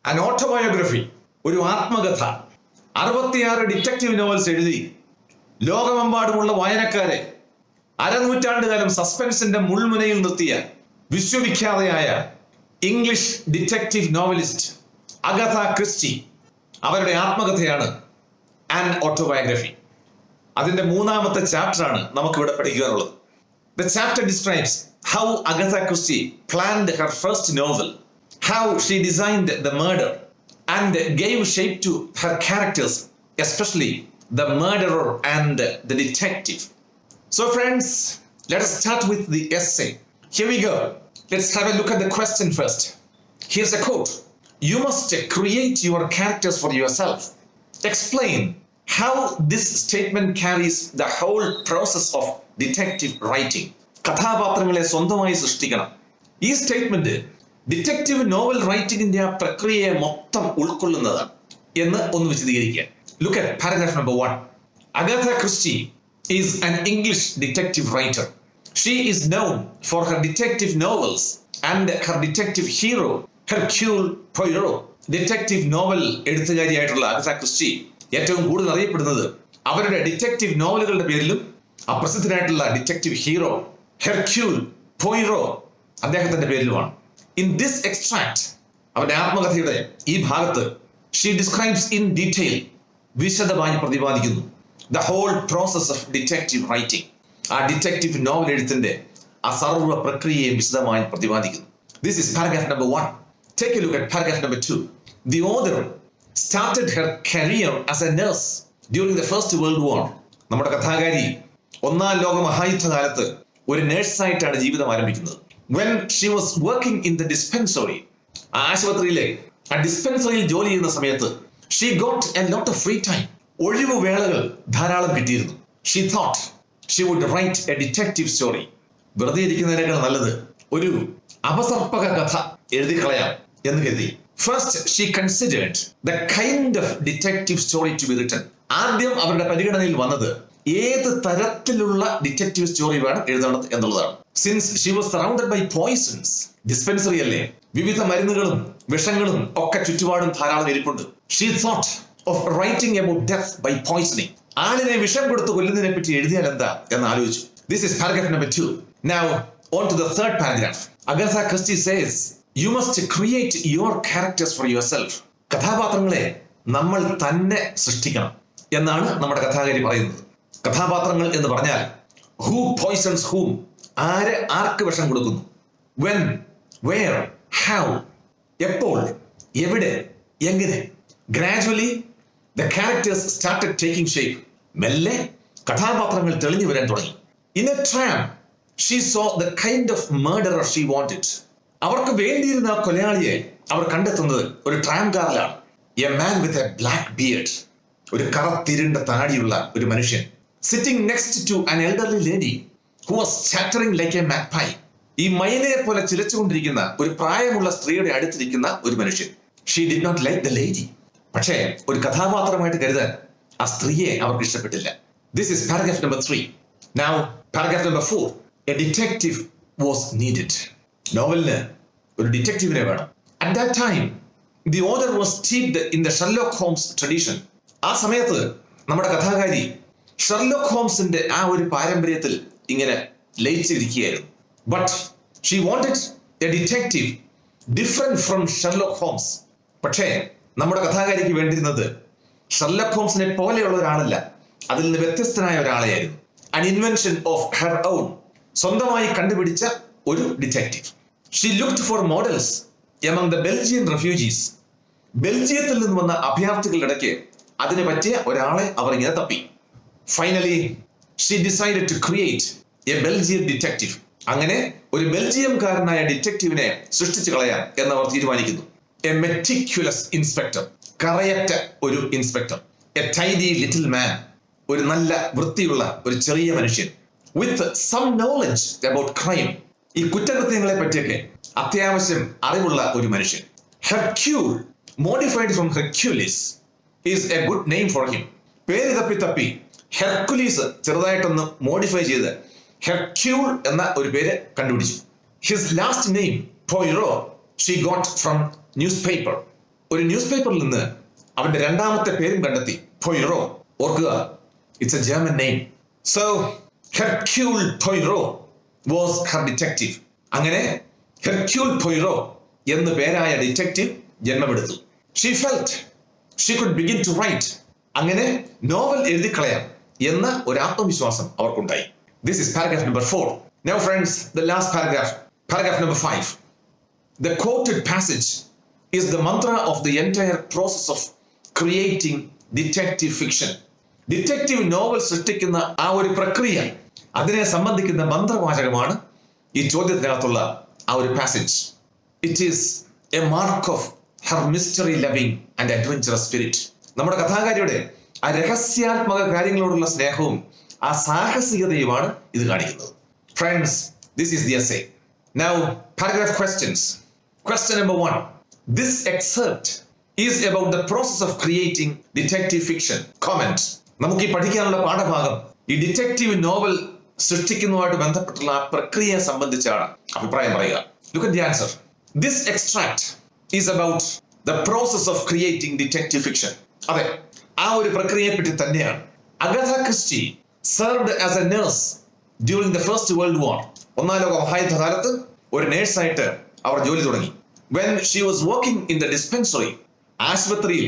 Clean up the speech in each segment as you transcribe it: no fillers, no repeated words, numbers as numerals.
An autobiography, ഒരു ആത്മകഥ. 66 detective novels എഴുതി ലോകമെമ്പാടുമുള്ള വായനക്കാരെ അരനൂറ്റാണ്ടുകാലം സസ്പെൻസിന്റെ മുൾമുനയിൽ നിർത്തിയ വിശ്വവിഖ്യാതയായ ഇംഗ്ലീഷ് ഡിറ്റക്റ്റീവ് നോവലിസ്റ്റ് അഗഥ ക്രിസ്റ്റി അവരുടെ ആത്മകഥയാണ് ആൻ ഓട്ടോബയോഗ്രഫി. അതിന്റെ 3ാമത്തെ ചാപ്റ്ററാണ് നമുക്കിവിടെ പഠിക്കാനുള്ളത്. The chapter describes how Agatha Christie planned her first novel, how she designed the murder and gave shape to her characters, especially the murderer and the detective. So friends, let us start with the essay. Here we go. Let's have a look at the question first. Here's a quote. You must create your characters for yourself. Explain how this statement carries the whole process of detective writing. കഥാപാത്രങ്ങളെ സ്വന്തമായി സൃഷ്ടിക്കണം. ഈ statement detective novel റൈറ്റിംഗിന്റെ ആ പ്രക്രിയയെ മൊത്തം ഉൾക്കൊള്ളുന്നതാണ് എന്ന് ഒന്ന് വിശദീകരിക്കുക. Look at paragraph number 1. Agatha Christie is an English detective writer. She is known for her detective novels and her detective hero Hercule Poirot. Detective novel എഴുത്തുകാരിയായിട്ടുള്ള അഗത ക്രിസ്റ്റി ഏറ്റവും കൂടുതൽ അറിയപ്പെടുന്നത് അവരുടെ ഡിറ്റക്റ്റീവ് നോവലുകളുടെ പേരിലും അപ്രസിദ്ധനായിട്ടുള്ള ഡിറ്റക്റ്റീവ് ഹീറോ ഹെർക്യൂൾ പോയിറോ അദ്ദേഹത്തിന്റെ പേരിലുമാണ്. In this extract, അവരുടെ ആത്മകഥയുടെ ഈ ഭാഗത്ത്, ഷീ ഡിസ്ക്രൈബ്സ് ഇൻ ഡീറ്റെയിൽ, വിശദമായി പ്രതിപാദിക്കുന്നു the whole process of detective writing. ആ ഡിറ്റക്റ്റീവ് നോവൽ എഴുത്തിന്റെ ആ സർവ്വ പ്രക്രിയയെ വിശദമായി പ്രതിപാദിക്കുന്നു. This is paragraph number 1. Take a look at paragraph number 2. The author started her career as a nurse during the First World War. നമ്മുടെ കഥാകാരി 1ാം ലോക മഹായുദ്ധകാലത്ത് ഒരു നേഴ്സായിട്ടാണ് ജീവിതം ആരംഭിക്കുന്നത്. When she was working in the dispensary, ആശുപത്രിയിലെ ആ ഡിസ്പെൻസറിയിൽ ജോലി ചെയ്യുന്ന സമയത്ത്, she got a lot of free time. ഒഴിവു വേളകൾ ധാരാളം കിട്ടിയിരുന്നു. She thought she would write a detective story. വെറുതെ ഇരിക്കുന്നതിനേക്കാൾ നല്ലത് ഒരു അപസർപ്പക കഥ എഴുതി കളയാം എന്ന് കരുതി. First, she considered the kind of detective story to be written. ആദ്യം അവരുടെ പരിഗണനയിൽ വന്നത് ഏത് തരത്തിലുള്ള ഡിറ്റക്റ്റീവ് സ്റ്റോറി വേണം എഴുതണം എന്നുള്ളതാണ്. Since she was surrounded by poisons, dispensary അല്ലേ, വിവിധ മരുന്നുകളും വിഷങ്ങളും ഒക്കെ ചുറ്റുപാടും ധാരാളം ഇരിപ്പുണ്ട്. She thought of writing about death by poisoning. ആളിനെ വിഷം കൊടുത്ത് കൊല്ലുന്നതിനെ പറ്റി എഴുതിയാൽ എന്താ എന്ന് ആലോചിച്ചു. This is paragraph number 2. Now on to the third paragraph. Agatha Christie says, you must create your characters for yourself. കഥാപാത്രങ്ങളെ നമ്മൾ തന്നെ സൃഷ്ടിക്കണം എന്നാണ് നമ്മുടെ കഥാകാരി പറയുന്നത്. കഥാപാത്രങ്ങൾ എന്ന് പറഞ്ഞാൽ who poisons whom, ആര് ആർക്ക് വിഷം കൊടുക്കുന്നു, when, where, how, എപ്പോൾ, എവിടെ, എങ്ങനെ. Gradually the characters started taking shape. മെല്ലെ കഥാപാത്രങ്ങൾ തെളിഞ്ഞു വരാൻ തുടങ്ങി. In a tram, she saw the kind of murderer she wanted. അവർക്ക് വേണ്ടിയിരുന്ന കൊലയാളിയെ അവർ കണ്ടെത്തുന്നത് ഒരു ട്രാം കാറിലാണ്. A man with a black beard, ഒരു കറുത്തിരുണ്ട താടിയുള്ള ഒരു മനുഷ്യൻ. Sitting next to an elderly lady who was chattering like a magpie. ഈ മൈനയെ പോലെ ചിലച്ചുകൊണ്ടിരിക്കുന്ന ഒരു പ്രായമുള്ള സ്ത്രീയുടെ അടുത്തിരിക്കുന്ന ഒരു മനുഷ്യൻ. She did not like the lady. പക്ഷേ ഒരു കഥാപാത്രമായിട്ട് കരുതാൻ ആ സ്ത്രീയെ അവർക്ക് ഇഷ്ടപ്പെട്ടില്ല. This is paragraph number 3. Now paragraph number 4. A detective was needed. നോവലിന് ഒരു ഡിറ്റക്റ്റീവിനെ വേണം. At that time, the author was steeped in the Sherlock Holmes tradition. ആ സമയത്ത് നമ്മുടെ കഥാകാരി ഷെർലോക്ക് ഹോംസിന്റെ ആ ഒരു പാരമ്പര്യത്തിൽ ഇങ്ങനെ ലയിച്ചിരിക്കുകയായിരുന്നു. But she wanted a detective different from Sherlock Holmes. പക്ഷേ നമ്മുടെ കഥാകാരിക്ക് വേണ്ടിയിരുന്നത് ഷെർലോക്ക് ഹോംസിനെ പോലെയുള്ള ഒരാളല്ല, അതിൽ നിന്ന് വ്യത്യസ്തനായ ഒരാളെയായിരുന്നു. An invention of her own. സ്വന്തമായി കണ്ടുപിടിച്ച ഒരു detective. She looked for models among the Belgian refugees. ബെൽജിയത്തിൽ നിന്ന് വന്ന അഭയാർത്ഥികളുടെ ഇടയ്ക്ക് അതിനെ പറ്റിയ ഒരാളെ അവർ ഇങ്ങനെ തപ്പി. Finally, she decided to create a Belgian detective. അങ്ങനെ ഒരു ബെൽജിയംകാരനായ ഡിറ്റക്റ്റീവിനെ സൃഷ്ടിച്ചു കളയാം എന്ന് അവർ തീരുമാനിക്കുന്നു. A meticulous inspector, കറയറ്റ ഒരു inspector. A tidy little man, ഒരു നല്ല വൃത്തിയുള്ള ഒരു ചെറിയ മനുഷ്യൻ. With some knowledge about crime, ഈ കുറ്റകൃത്യങ്ങളെ പറ്റിയൊക്കെ അത്യാവശ്യം അറിവുള്ള ഒരു മനുഷ്യൻ. Hercule, modified from Hercules, is a good name for him. പേര് തപ്പി ഹെർക്കുലീസ് ചെറുതായിട്ടൊന്ന് മോഡിഫൈ ചെയ്ത് ഹെർക്യൂൾ എന്ന ഒരു പേര് കണ്ടുപിടിച്ചു. His last name, Poirot, she got from newspaper. ഒരു ന്യൂസ് പേപ്പറിൽ നിന്ന് അവന്റെ രണ്ടാമത്തെ പേരും കണ്ടെത്തി. പോയിറോ. ഓർക്കുക, it's a German name. So Hercule Poirot was her detective. അങ്ങനെ ഹെർക്യൂൾ പോയിറോ എന്ന് പേരായ ഡിറ്റക്റ്റീവ് ജന്മമെടുത്തു. She felt she could begin to write. അങ്ങനെ നോവൽ എഴുതിക്കളയാം എന്ന ഒരു ആത്മവിശ്വാസം അവർക്കുണ്ടായി. This is paragraph number 4. Now friends, the last paragraph, paragraph number 5. The quoted passage is the mantra of the entire process of creating detective fiction. Detective novel സൃഷ്ടിക്കുന്ന ആ ഒരു പ്രക്രിയ, അതിനെ സംബന്ധിക്കുന്ന മന്ത്രവാചകമാണ് ഈ ചോദ്യത്തിനകത്തുള്ള ആ ഒരു passage. It is A mark of her mystery loving and adventurous spirit. നമ്മുടെ കഥാകാരിയുടെ ആ രഹസ്യാത്മക കാര്യങ്ങളോടുള്ള സ്നേഹവും ആ സാഹസികതയുമാണ് ഇത് കാണിക്കുന്നത്. Friends, this is the essay. Now, paragraph questions. Question number 1. This excerpt is about the process of creating detective fiction. Comment. നമുക്ക് ഈ പഠിക്കാനുള്ള പാഠഭാഗം ഈ ഡിറ്റക്റ്റീവ് നോവൽ സൃഷ്ടിക്കുന്നതുമായിട്ട് ബന്ധപ്പെട്ടുള്ള ആ പ്രക്രിയയെ സംബന്ധിച്ചാണ് അഭിപ്രായം പറയുക. Look at the answer. This extract is about the process of creating detective fiction. അതെ, ആ ഒരു പ്രക്രിയയെ പറ്റി തന്നെയാണ്. Agatha Christie served as a nurse during the First World War. ഒന്നാം ലോക മഹായുദ്ധകാലത്ത് ഒരു നേഴ്സായിട്ട് അവർ ജോലി തുടങ്ങി. When she was working in the dispensary, ആശുപത്രിയിൽ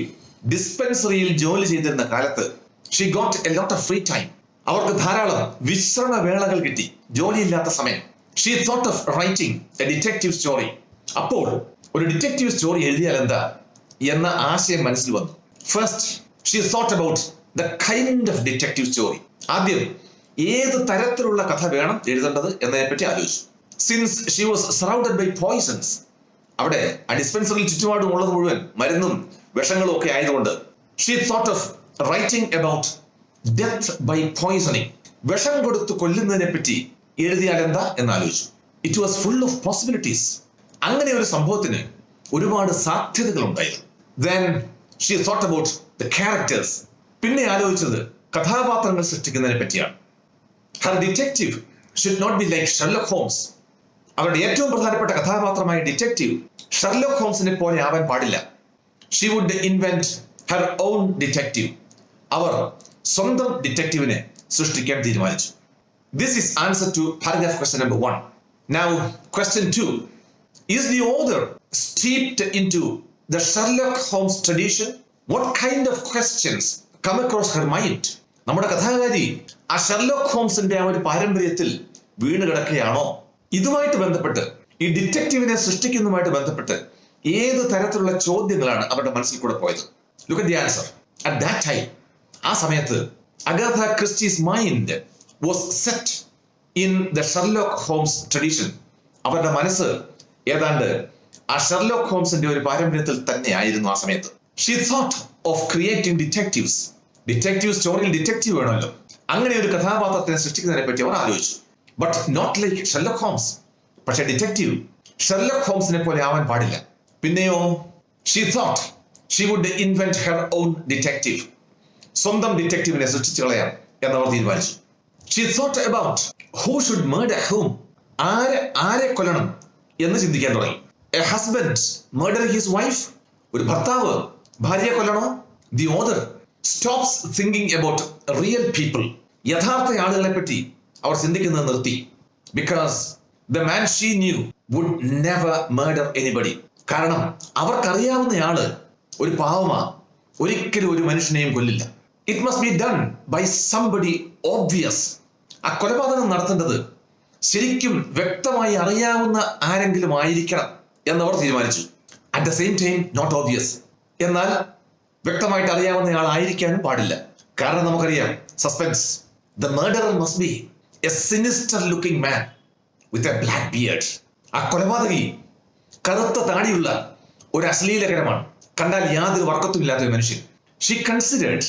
ഡിസ്പെൻസറിയിൽ ജോലി ചെയ്തിരുന്ന കാലത്ത് she got a lot of free time. അവർക്ക് ധാരാളം വിശ്രമ വേളകൾ കിട്ടി, ജോലിയില്ലാത്ത സമയം. She thought of writing a detective story. അപ്പോൾ ഒരു ഡിറ്റക്റ്റീവ് സ്റ്റോറി എഴുതിയാൽ എന്താ എന്ന ആശയം മനസ്സിൽ വന്നു. First, she thought about the kind of detective story. ആദ്യം ഏത് തരത്തിലുള്ള കഥ വേണം എഴുതേണ്ടത് എന്നതിനെപ്പറ്റി ആലോചിച്ചു. Since she was surrounded by poisons, അവിടെ ആ ഡിസ്പെൻസറിയിൽ ചുറ്റുപാടും ഉള്ളത് മുഴുവൻ മരുന്നും വിഷങ്ങളും ഒക്കെ ആയതുകൊണ്ട് she thought of writing about death by poisoning. വിഷം കൊടുത്ത് കൊല്ലുന്നതിനെ പറ്റി എഴുതിയാൽ എന്താ എന്നാലോചിച്ചു. It was full of possibilities. അങ്ങനെ ഒരു സംഭവത്തിന് ഒരുപാട് സാധ്യതകൾ ഉണ്ടായിരുന്നു. Then she thought about the characters. പിന്നെ ആലോചിച്ചത് കഥാപാത്രങ്ങൾ സൃഷ്ടിക്കുന്നതിനെ പറ്റിയാണ്. Her detective should not be like Sherlock Holmes. അവരുടെ ഏറ്റവും പ്രധാനപ്പെട്ട കഥാപാത്രമായ ഡിറ്റക്റ്റീവ് ഷെർലോക്ക് ഹോംസിനെ പോലെ ആവാൻ പാടില്ല. She would invent her own detective. അവർ സ്വന്തം ഡിറ്റക്റ്റീവിനെ സൃഷ്ടിക്കാൻ തീരുമാനിച്ചു. This is answer to paragraph question number 1. Now question 2. Is the author steeped into the Sherlock Holmes tradition? What kind of questions come across her mind? നമ്മുടെ കഥാകാരി ആ Sherlock ഹോംസിന്റെ ആ ഒരു പാരമ്പര്യത്തിൽ വീണ് കിടക്കുകയാണോ? ഇതുമായിട്ട് ബന്ധപ്പെട്ട് ഈ ഡിറ്റക്റ്റീവിനെ സൃഷ്ടിക്കുന്നതുമായിട്ട് ബന്ധപ്പെട്ട് ഏത് തരത്തിലുള്ള ചോദ്യങ്ങളാണ് അവരുടെ മനസ്സിൽ കൂടെ പോയത്? Look at the answer. At that time, ആ സമയത്ത് Agatha Christie's mind was set in the Sherlock Holmes tradition. അവരുടെ മനസ്സ് ഏതാണ്ട് ആ ഷെർലോക്ക് ഹോംസിന്റെ ഒരു പാരമ്പര്യത്തിൽ തന്നെ ആയിരുന്നു ആ സമയത്ത്. She thought of creating detectives. Detective സ്റ്റോറിയിൽ ഡിറ്റക്റ്റീവ് വേണമല്ലോ. അങ്ങനെ ഒരു കഥാപാത്രത്തിനെ സൃഷ്ടിക്കുന്നതിനെ പറ്റി അവർ ആലോചിച്ചു. But not like Sherlock Holmes. പക്ഷെ ഡിറ്റക്റ്റീവ് ഷെർലോക്ക് ഹോംസിനെ പോലെ ആവാൻ പാടില്ല. പിന്നെയോ she thought she would invent her own detective. സ്വന്തം ഡിറ്റക്റ്റീവിനെ സൃഷ്ടിച്ചു കളയാം എന്നവർ തീരുമാനിച്ചു. She thought about who should murder whom. ആരെ കൊല്ലണം എന്ന് ചിന്തിക്കാൻ തുടങ്ങി. A husband murdering his wife. ഒരു ഭർത്താവ് ഭാര്യയെ കൊല്ലണോ? The author stops thinking about real people. യഥാർത്ഥ ആളുകളെ പറ്റി അവർ ചിന്തിക്കുന്നത് നിർത്തി. Because the man she knew would never murder anybody. കാരണം അവർക്കറിയാവുന്നയാള് ഒരു പാവമാ, ഒരിക്കലും ഒരു മനുഷ്യനെയും കൊല്ലില്ല. It must be done by somebody obvious. ആ കൊലപാതകം നടത്തേണ്ടത് ശരിക്കും വ്യക്തമായി അറിയാവുന്ന ആരെങ്കിലും ആയിരിക്കണം എന്നവർ തീരുമാനിച്ചു. At the same time, not obvious. എന്നാൽ വ്യക്തമായിട്ട് അറിയാവുന്ന ആളായിരിക്കാനും പാടില്ല. കാരണം നമുക്കറിയാം, suspense. The murderer must be a sinister looking man with a black beard. ആ കൊലപാതകി കറുത്ത താടിയുള്ള ഒരു അശ്ലീലകരമാണ്, കണ്ടാൽ യാതൊരു വർക്കത്തുമില്ലാത്ത ഒരു മനുഷ്യൻ. She considered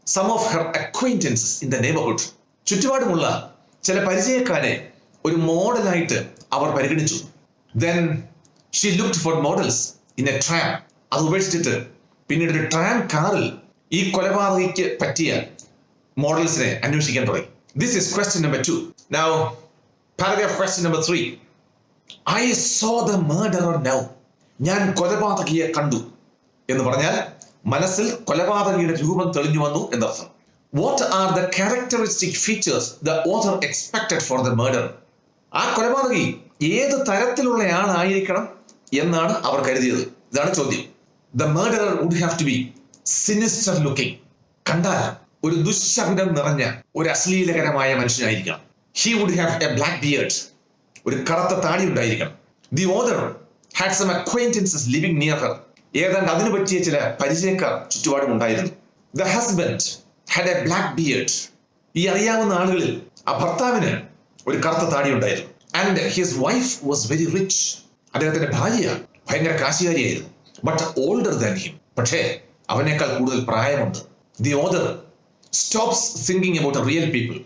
some of her acquaintances in the neighborhood. ചുറ്റുപാടുമുള്ള ചില പരിചയക്കാരെ ഒരു മോഡലായിട്ട് അവർ പരിഗണിച്ചു. Then she looked for models in a tram. അത് ഉപേക്ഷിച്ചിട്ട് പിന്നീട് ഒരു ട്രാം കാറിൽ ഈ കൊലപാതകയ്ക്ക് പറ്റിയ മോഡൽസിനെ അന്വേഷിക്കാൻ തുടങ്ങി. This is question number 2. Now, paragraph question number 3. I saw the murderer now. ഞാൻ കൊലപാതകിയെ കണ്ടു. എന്ന് പറഞ്ഞാൽ മനസ്സിൽ കൊലപാതകിയുടെ രൂപം തെളിഞ്ഞു വന്നു എന്നർത്ഥം. What are the characteristic features the author expected for the murder? ആ കൊലപാതകി ഏത് തരത്തിലുള്ള ആളായിരിക്കണം എന്നാണ് അവർ കരുതിയത്? ഇതാണ് ചോദ്യം. The murderer would have to be sinister looking. കണ്ടാൽ ഒരു ദുശ്ശകുനം നിറഞ്ഞ ഒരു അശ്ലീലകരമായ മനുഷ്യനായിരിക്കണം. He would have a black beard. ഒരു കറുത്ത താടി ഉണ്ടായിരിക്കണം. The author had some acquaintances living near her. ഏതാണ്ട് അതിനു പറ്റിയ ചില പരിചയക്കാർ ചുറ്റുപാടും ഉണ്ടായിരുന്നു. The husband had a black beard. ഈ അറിയാവുന്ന ആളുകളിൽ ആ ഭർത്താവിന് ഒരു കറുത്ത താടി ഉണ്ടായിരുന്നു. And his wife was very rich. അദ്ദേഹത്തിന്റെ ഭാര്യ ഭയങ്കര കാശുകാരിയായിരുന്നു. But older than him. പക്ഷേ അവനേക്കാൾ കൂടുതൽ പ്രായമുണ്ട്. The author stops thinking about real people.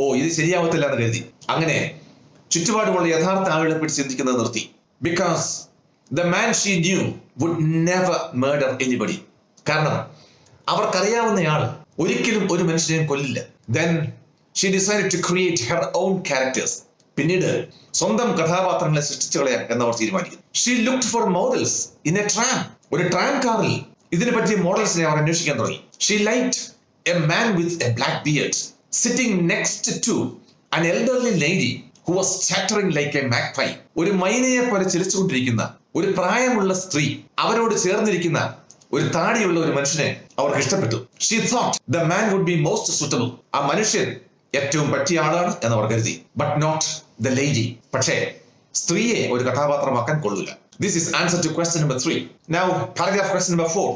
ഓ, ഇത് ശരിയാവത്തില്ല എന്ന് കരുതി അങ്ങനെ ചുറ്റുപാടുമുള്ള യഥാർത്ഥ ആളുകളെ പറ്റി ചിന്തിക്കുന്നത് നിർത്തി. Because the man she knew would never murder anybody. കാരണം അവർക്കറിയാവുന്നയാൾ ഒരിക്കലും ഒരു മനുഷ്യനെയും കൊല്ലില്ല. Then she decided to create her own characters. പിന്നീട് സ്വന്തം കഥാപാത്രങ്ങളെ സൃഷ്ടിച്ചു കളയാം എന്നവർ തീരുമാനിക്കുന്നു. She looked for models in a tram. ഒരു ട്രാം കാറിൽ ഇതിനെ പറ്റിയ മോഡൽസിനെ അവർ അന്വേഷിക്കാൻ തുടങ്ങി. She liked a man with a black beard sitting next to an elderly lady who was chattering like a magpie. ഒരു മൈനയെ പോലെ ചിരിച്ചുകൊണ്ടിരിക്കുന്ന ഒരു പ്രായമുള്ള സ്ത്രീ, അവരോട് ചേർന്നിരിക്കുന്ന ഒരു താടിയുള്ള ഒരു മനുഷ്യനെ അവർക്ക് ഇഷ്ടപ്പെട്ടു. She thought the man would be most suitable. ആ മനുഷ്യൻ ഏറ്റവും പറ്റിയ ആളാണ് എന്ന് അവർ കരുതി. But not the lady. പക്ഷേ സ്ത്രീയെ ഒരു കഥാപാത്രമാക്കാൻ കൊള്ളില്ല. This is answer to question number 3. Now paragraph question number 4.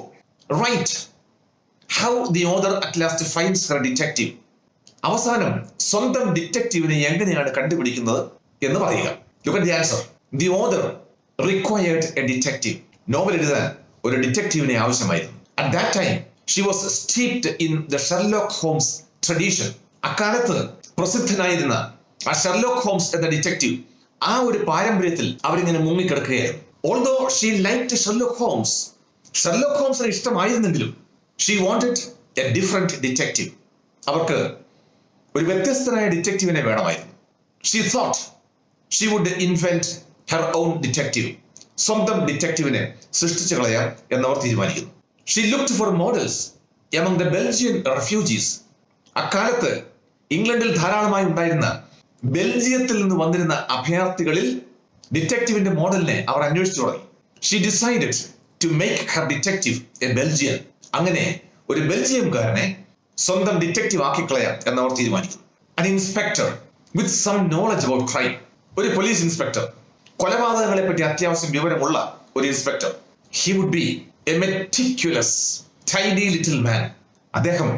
Write how the author at last finds her detective. അവസാനം സ്വന്തം ഡിറ്റക്റ്റീവിനെ എങ്ങനെയാണ് കണ്ടുപിടിക്കുന്നത് എന്ന് പറയുക. Look at the answer. The author required a detective. Novel എഴുതാൻ ഒരു ഡിറ്റക്റ്റീവിനെ ആവശ്യമായിരുന്നു. At that time she was steeped in the Sherlock Holmes tradition. അക്കാലത്ത് പ്രസിദ്ധനായിരുന്ന ആ ഷെർലോക്ക് ഹോംസ് എന്ന ഡിറ്റക്റ്റീവ്, ആ ഒരു പാരമ്പര്യത്തിൽ അവരിങ്ങനെ മുങ്ങിക്കിടക്കുകയായിരുന്നു. Although she liked Sherlock Holmes, Sherlock ഹോംസിനെ ഇഷ്ടമായിരുന്നെങ്കിലും she wanted a different detective. അവർക്ക് ഒരു വ്യത്യസ്തനായ ഡിറ്റക്റ്റീവിനെ വേണമായിരുന്നു. She thought she would invent her own detective. സ്വന്തം ഡിറ്റക്റ്റീവിനെ സൃഷ്ടിച്ചു കളയാം എന്നവർ തീരുമാനിക്കുന്നു. She looked for models among the Belgian refugees. അക്കാലത്ത് ഇംഗ്ലണ്ടിൽ ധാരാളമായി ഉണ്ടായിരുന്ന ബെൽജിയത്തിൽ നിന്ന് വന്നിരുന്ന അഭയാർത്ഥികളിൽ ഡിറ്റക്റ്റീവിന്റെ മോഡലിനെ അവർ അന്വേഷിച്ചു തുടങ്ങി. She decided to make her detective a Belgian. അങ്ങനെ ഒരു ബെൽജിയംകാരനെ സ്വന്തം ഡിറ്റക്റ്റീവ് ആക്കിക്കളയാം എന്നവർ തീരുമാനിക്കുന്നു. An inspector with some knowledge about crime. ഒരു പോലീസ് ഇൻസ്പെക്ടർ, കൊലപാതകങ്ങളെ പറ്റി അത്യാവശ്യം വിവരമുള്ള ഒരു inspector. He would be a meticulous, tidy little man. അദ്ദേഹം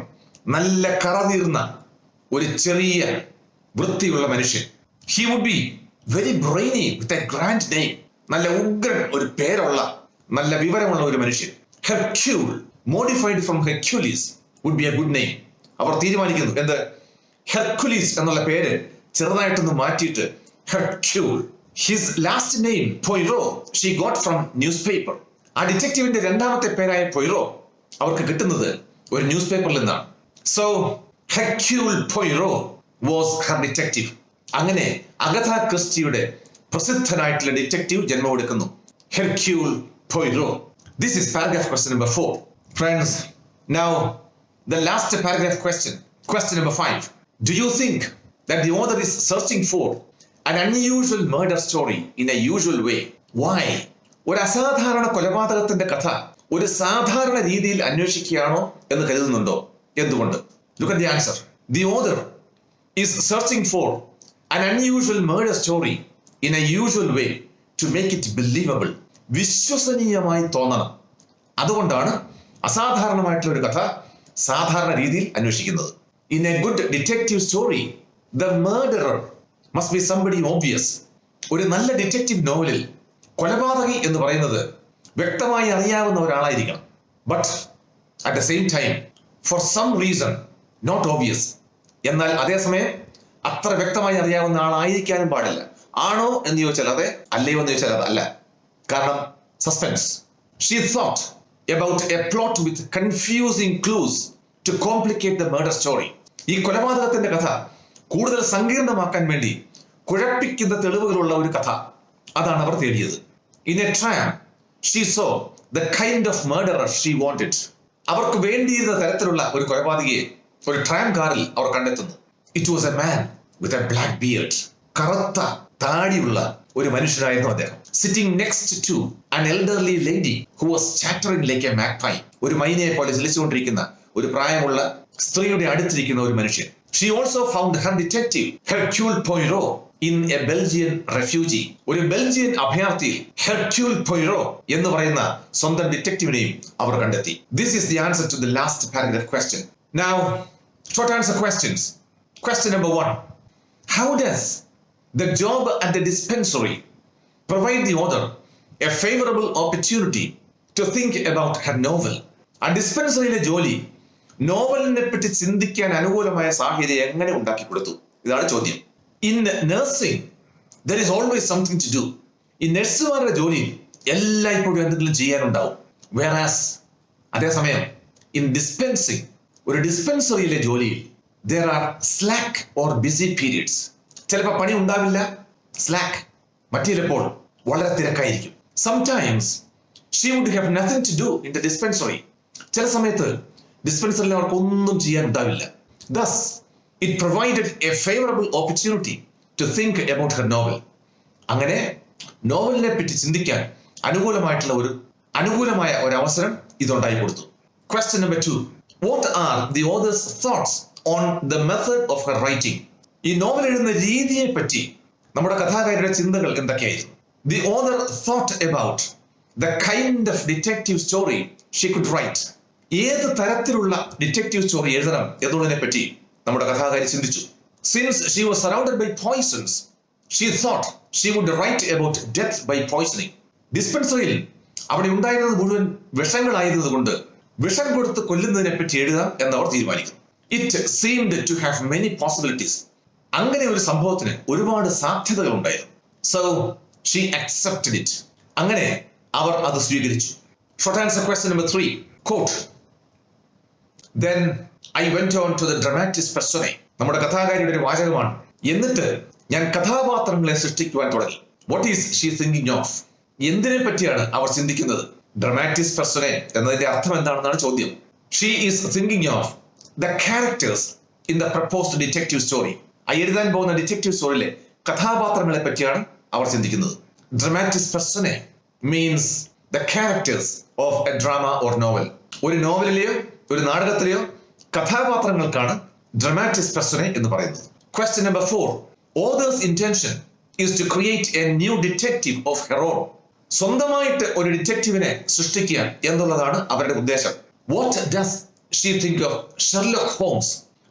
നല്ല കറതീർന്ന ഒരു ചെറിയ വൃത്തിയുള്ള മനുഷ്യൻ. He would be very brainy with a grand name. നല്ല ഉഗ്രൻ ഒരു പേരുള്ള നല്ല വിവരമുള്ള ഒരു മനുഷ്യൻ. Hercule, modified from Hercules, would be a good name. അവർ തീരുമാനിക്കുന്നു എന്ത്, ഹെർക്കുലീസ് എന്നുള്ള പേര് ചെറുതായിട്ടൊന്ന് മാറ്റിയിട്ട് Hercule. His last name Poirot she got from newspaper. ആ ഡിറ്റക്റ്റീവിന്റെ രണ്ടാമത്തെ പേരായ പൊയ്റോ അവർക്ക് കിട്ടുന്നത് ഒരു ന്യൂസ് പേപ്പറിൽ നിന്നാണ്. So Hercule Poirot was her detective. അങ്ങനെ അഗഥ ക്രിസ്റ്റിയുടെ പ്രസിദ്ധനായിട്ടുള്ള detective ജന്മമെടുക്കുന്നു, Hercule Poirot. This is paragraph question number 4. Friends, now the last paragraph question number 5. Do you think that the author is searching for an unusual murder story in a usual way? Why? ഒരു അസാധാരണ കൊലപാതകത്തിന്റെ കഥ ഒരു സാധാരണ രീതിയിൽ അന്വേഷിക്കുകയാണോ എന്ന് കരുതുന്നുണ്ടോ? എന്തുകൊണ്ട്? Look at the answer. The author is searching for an unusual murder story in a usual way to make it believable. വിശ്വസനീയമായി തോന്നണം. അതുകൊണ്ടാണ് അസാധാരണമായിട്ടുള്ള ഒരു കഥ സാധാരണ രീതിയിൽ അന്വേഷിക്കുന്നത്. In a good detective story, the murderer must be somebody obvious. ഒരു നല്ല ഡിറ്റക്റ്റീവ് നോവലിൽ കൊലപാതകി എന്ന് പറയുന്നത് വ്യക്തമായി അറിയാവുന്ന ഒരാളായിരിക്കണം. But at the same time for some reason not obvious. എന്നാൽ അതേസമയം അത്ര വ്യക്തമായി അറിയാവുന്ന ആളായിരിക്കാനും പാടില്ല. ആണോ എന്ന് ചോദിച്ചാൽ അതെ, അല്ലയോ എന്ന് ചോദിച്ചാൽ അത് അല്ല. കാരണം suspense. She thought about a plot with confusing clues to complicate the murder story. ഈ കൊലപാതകത്തിന്റെ കഥ കൂടുതൽ സങ്കീർണമാക്കാൻ വേണ്ടി കുഴപ്പിക്കുന്ന തെളിവുകളുള്ള ഒരു കഥ, അതാണ് അവർ തേടിയത്. In a tram, she saw the kind of murderer she wanted. അവർക്ക് വേണ്ടിയിരുന്ന തരത്തിലുള്ള ഒരു കൊലപാതകയെ ഒരു ട്രാം കാറിൽ അവർ കണ്ടെത്തുന്നു. It was a man with a black beard. കറുത്ത താടിയുള്ള ഒരു മനുഷ്യനായിരുന്നു അദ്ദേഹം. Sitting next to an elderly lady who was chattering like a magpie. ഒരു മൈനയെ പോലെ ചലിച്ചുകൊണ്ടിരിക്കുന്ന ഒരു പ്രായമുള്ള സ്ത്രീയുടെ അടുത്തിരിക്കുന്ന ഒരു മനുഷ്യൻ. She also found her detective Hercule Poirot in a Belgian refugee. ഒരു ബെൽജിയൻ അഭയാർത്ഥിയിൽ ഹെർക്യൂൾ പോയിറോ എന്ന് പറയുന്ന സ്വന്തം ഡിറ്റക്റ്റീവിനെയും അവർ കണ്ടെത്തി. This is the answer to the last paragraph question. Now short answer questions. Question number 1. How does the job at the dispensary provide the author a favorable opportunity to think about her novel? ആ ഡിസ്പെൻസറിയിലെ ജോലി നോവലിനെ പറ്റി ചിന്തിക്കാൻ അനുകൂലമായ സാഹചര്യം എങ്ങനെ ഉണ്ടാക്കി കൊടുത്തു? ഇതാണ് ചോദ്യം. In nursing there is always something to do. ഈ നഴ്സുമാരുടെ ജോലിയിൽ എല്ലായ്പ്പോഴും എന്തെങ്കിലും ചെയ്യാനുണ്ടാവും. Whereas അതേസമയം ഇൻ ഡിസ്പെൻസിങ്, ഒരു ഡിസ്പെൻസറിയിലെ ജോലിയിൽ there are slack or busy periods. ചിലപ്പോൾ പണി ഉണ്ടാവില്ല, slack. മറ്റു ചിലപ്പോൾ വളരെ തിരക്കായിരിക്കും. Sometimes she would have nothing to do in the dispensary. ചില സമയത്ത് ഡിസ്പെൻസറിൽ അവർക്ക് ഒന്നും ചെയ്യാൻ ഉണ്ടാവില്ല. Thus, it provided a favorable opportunity to think about her novel. അങ്ങനെ നോവലിനെ പറ്റി ചിന്തിക്കാൻ അനുകൂലമായ ഒരു അവസരം ഇതുണ്ടായി കൊടുത്തു. Question number 2. What are the author's thoughts on the method of her writing? ഈ നോവൽ എഴുതുന്ന രീതിയെ പറ്റി നമ്മുടെ കഥാകാരിയുടെ ചിന്തകൾ എന്തൊക്കെയായിരുന്നു? The author thought about the kind of detective story she could write. ഏത് തരത്തിലുള്ള ഡിറ്റക്റ്റീവ് സ്റ്റോറി എഴുതണം എന്നുള്ളതിനെ പറ്റി നമ്മുടെ കഥാകാരി ചിന്തിച്ചു. Since she was surrounded by poisons, she thought she would write about death by poisoning. ഡിസ്പെൻസറിയിൽ അവിടെ ഉണ്ടായിരുന്നത് മുഴുവൻ വിഷങ്ങളായിരുന്നതുകൊണ്ട് വിഷം കൊടുത്ത് കൊല്ലുന്നതിനെ പറ്റി എഴുതാം എന്നവർ തീരുമാനിക്കുന്നു. It seemed to have many possibilities. അങ്ങനെ ഒരു സംഭവത്തിന് ഒരുപാട് സാധ്യതകൾ ഉണ്ടായിരുന്നു. So she accepted it. അങ്ങനെ അവർ അത് സ്വീകരിച്ചു. Short answer question number 3. Quote. Then I went on to the dramatis personae. നമ്മുടെ കഥാകാരിയുടെ ഒരു വാചകമാണ്. എന്നിട്ട് ഞാൻ കഥാപാത്രങ്ങളെ സൃഷ്ടിക്കുവാൻ തുടങ്ങി. What is she thinking of? എന്തിനെ പറ്റിയാണ് അവർ ചിന്തിക്കുന്നത്? ഡ്രമാറ്റിസ് പെർസണെ എന്നതിന്റെ അർത്ഥം എന്താണെന്നാണ് ചോദ്യം. She is thinking of the characters in the proposed detective story. എഴുതാൻ പോകുന്ന ഡിറ്റക്റ്റീവ് സ്റ്റോറിയിലെ കഥാപാത്രങ്ങളെ പറ്റിയാണ് അവർ ചിന്തിക്കുന്നത്. Dramatis personae means the characters of a drama or novel. ഒരു നോവലിലെയോ ഒരു നാടകത്തിലെയോ കഥാപാത്രങ്ങൾക്കാണ് ഡ്രമാറ്റിസ് പെർസണെ എന്ന് പറയുന്നത്. Question number 4. Author's intention is to create a new detective of her own. സ്വന്തമായിട്ട് ഒരു ഡിറ്റക്റ്റീവിനെ സൃഷ്ടിക്കുക എന്നുള്ളതാണ് അവരുടെ ഉദ്ദേശം. What does she think of Sherlock Holmes?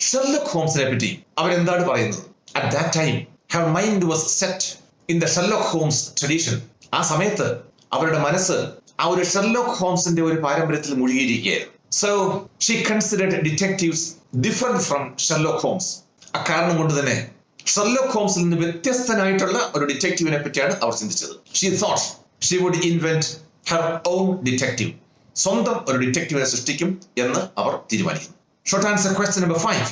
Sherlock ഹോംസിനെ പറ്റി അവരെന്താണ് പറയുന്നത്? At that time, her mind was set in the Sherlock Holmes tradition. ആ സമയത്ത് അവരുടെ മനസ്സ് ആ ഒരു ഷെർലോക്ക് ഹോംസിന്റെ ഒരു പാരമ്പര്യത്തിൽ മുഴുകിയിരിക്കുകയായിരുന്നു. So she considered detectives different from Sherlock Holmes. അക്കാരണം കൊണ്ട് തന്നെ ഷെർലോക്ക് ഹോംസിൽ നിന്ന് വ്യത്യസ്തനായിട്ടുള്ള ഒരു ഡിറ്റക്റ്റീവിനെ പറ്റിയാണ് അവർ ചിന്തിച്ചത്. She thought she would invent her own detective. സ്വന്തം ഒരു ഡിറ്റക്റ്റീവിനെ സൃഷ്ടിക്കും എന്ന് അവർ തീരുമാനിക്കുന്നു. Short answer question number 5.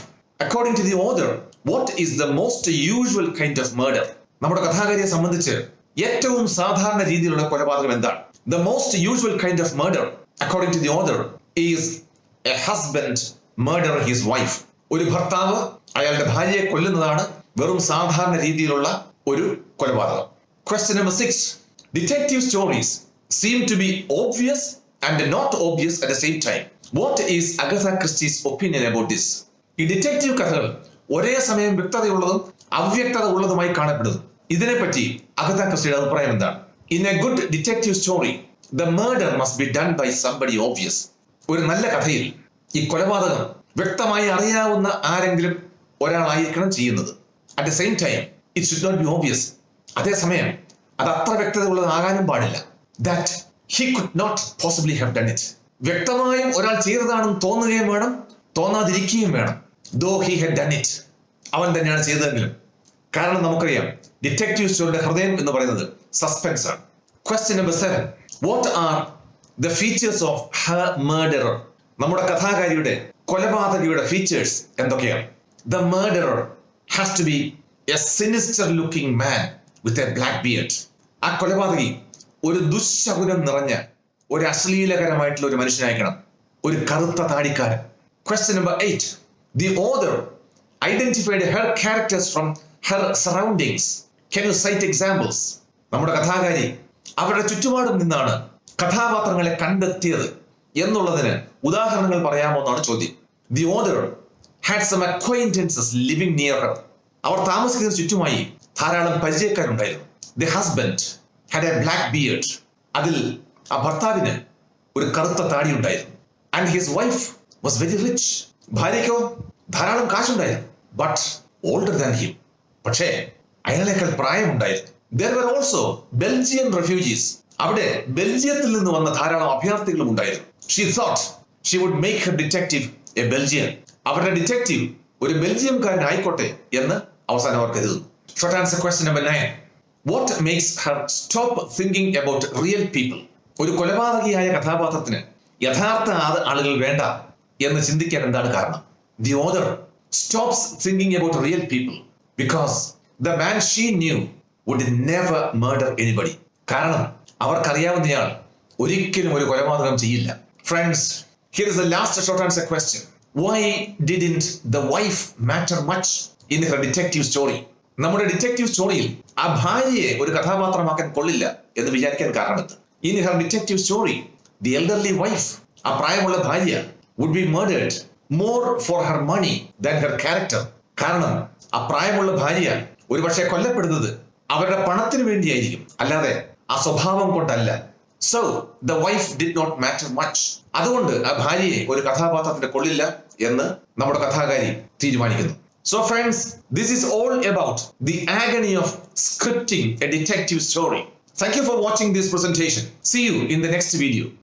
According to the author, what is the most usual kind of murder? നമ്മുടെ കഥാകാരിയെ സംബന്ധിച്ച് ഏറ്റവും സാധാരണ രീതിയിലുള്ള കൊലപാതകം എന്താണ്? The most usual kind of murder, according to the author, is a husband murder his wife. ഒരു ഭർത്താവ് അയാളുടെ ഭാര്യയെ കൊല്ലുന്നതാണ് വെറും സാധാരണ രീതിയിലുള്ള ഒരു കൊലപാതകം. Question number 6. Detective stories seem to be obvious and not obvious at the same time. What is Agatha Christie's opinion about this? ഈ ഡിറ്റക്റ്റീവ് കഥകൾ ഒരേ സമയം വ്യക്തതയുള്ളതും അവ്യക്തത ഉള്ളതുമായി കാണപ്പെടുന്നു. ഇതിനെപ്പറ്റി അഗത ക്രിസ്റ്റിയുടെ അഭിപ്രായം എന്താണ്? In a good detective story, the murder must be done by somebody obvious. ഒരു നല്ല കഥയിൽ ഈ കൊലപാതകം വ്യക്തമായി അറിയാവുന്ന ആരെങ്കിലും ഒരാളായിരിക്കണം ചെയ്യുന്നത്. At the same time, it should not be obvious. അതേസമയം അത് അത്ര വ്യക്തതയുള്ളതാകാനും പാടില്ല. That he could not possibly have done it. വ്യക്തമായും ഒരാൾ ചെയ്തതാണെന്ന് തോന്നുകയും വേണം, തോന്നാതിരിക്കുകയും വേണം. Though he had done it, അവൻ തന്നെയാണ് ചെയ്തതെങ്കിലും. കാരണം നമുക്കറിയാം ഡിറ്റക്റ്റീവ് സ്റ്റോറിയുടെ ഹൃദയം എന്ന് പറയുന്നത് സസ്പെൻസ് ആണ്. Question number 7. What are the features of her murderer? നമ്മുടെ കഥാകാരിയുടെ കൊലപാതകിയുടെ ഫീച്ചേഴ്സ് എന്തൊക്കെയാണ്? The murderer has to be a sinister looking man with a black beard. ആ കൊലപാതകി ഒരു ദുശകുനം നിറഞ്ഞ ഒരു അശ്ലീലകരമായിട്ടുള്ള ഒരു മനുഷ്യനായിരിക്കണം, ഒരു കറുത്ത താടിക്കാരൻ. Question number 8. The author identified her characters from her surroundings. Can you cite examples? നമ്മുടെ കഥാകാരി അവരുടെ ചുറ്റുപാടും നിന്നാണ് കഥാപാത്രങ്ങളെ കണ്ടെത്തിയത് എന്നുള്ളതിന് ഉദാഹരണങ്ങൾ പറയാമോ എന്നാണ് ചോദ്യം. The author had some acquaintances living near her. അവർ താമസിക്കുന്ന ചുറ്റുമായി ധാരാളം പരിചയക്കാരുണ്ടായിരുന്നു. The husband had a black beard. അതിൽ ആ ഭർത്താവിന് ഒരു കറുത്ത താടി ഉണ്ടായിരുന്നു. And his wife was very rich. ഭാര്യയ്ക്കോ ധാരാളം കാശുണ്ടായിരുന്നു. But older than him. പക്ഷേ അയാളേക്കാൾ പ്രായമുണ്ടായിരുന്നു. There were also Belgian refugees. അവിടെ ബെൽജിയത്തിൽ നിന്ന് വന്ന ധാരാളം അഭയാർത്ഥികളും ഉണ്ടായിരുന്നു. She thought she would make her detective a Belgian. അവരുടെ ഡിറ്റക്റ്റീവ് ഒരു ബെൽജിയംകാരനായിക്കോട്ടെ എന്ന് അവസാനം അവർ കരുതുന്നു. Short answer question number 9. What makes her stop thinking about real people? ഒരു കൊലപാതകിയായ കഥാപാത്രത്തിന് യഥാർത്ഥ ആളുകൾ വേണ്ട എന്ന് ചിന്തിക്കാൻ എന്താണ് കാരണം? The author stops thinking about real people because the man she knew would never murder anybody. കാരണം അവർക്കറിയാവുന്നയാൾ ഒരിക്കലും ഒരു കൊലപാതകം ചെയ്യില്ല. Friends, here is the last short answer question. Why didn't the wife matter much in her detective story? നമ്മുടെ detective സ്റ്റോറിയിൽ ആ ഭാര്യയെ ഒരു കഥാപാത്രമാക്കാൻ കൊള്ളില്ല എന്ന് വിചാരിക്കാൻ കാരണമെന്ത്? In her detective story, the elderly wife, ആ പ്രായമുള്ള ഭാര്യ, would be murdered more for her money than her character. കാരണം ആ പ്രായമുള്ള ഭാര്യ ഒരുപക്ഷെ കൊല്ലപ്പെടുന്നത് അവരുടെ പണത്തിന് വേണ്ടിയായിരിക്കും, അല്ലാതെ ആ സ്വഭാവം കൊണ്ടല്ല. So the wife did not matter much. അതുകൊണ്ട് ആ ഭാര്യയെ ഒരു കഥാപാത്രത്തിന് കൊള്ളില്ല എന്ന് നമ്മുടെ കഥാകാരി തീരുമാനിക്കുന്നു. So friends, this is all about the agony of scripting a detective story. Thank you for watching this presentation. See you in the next video.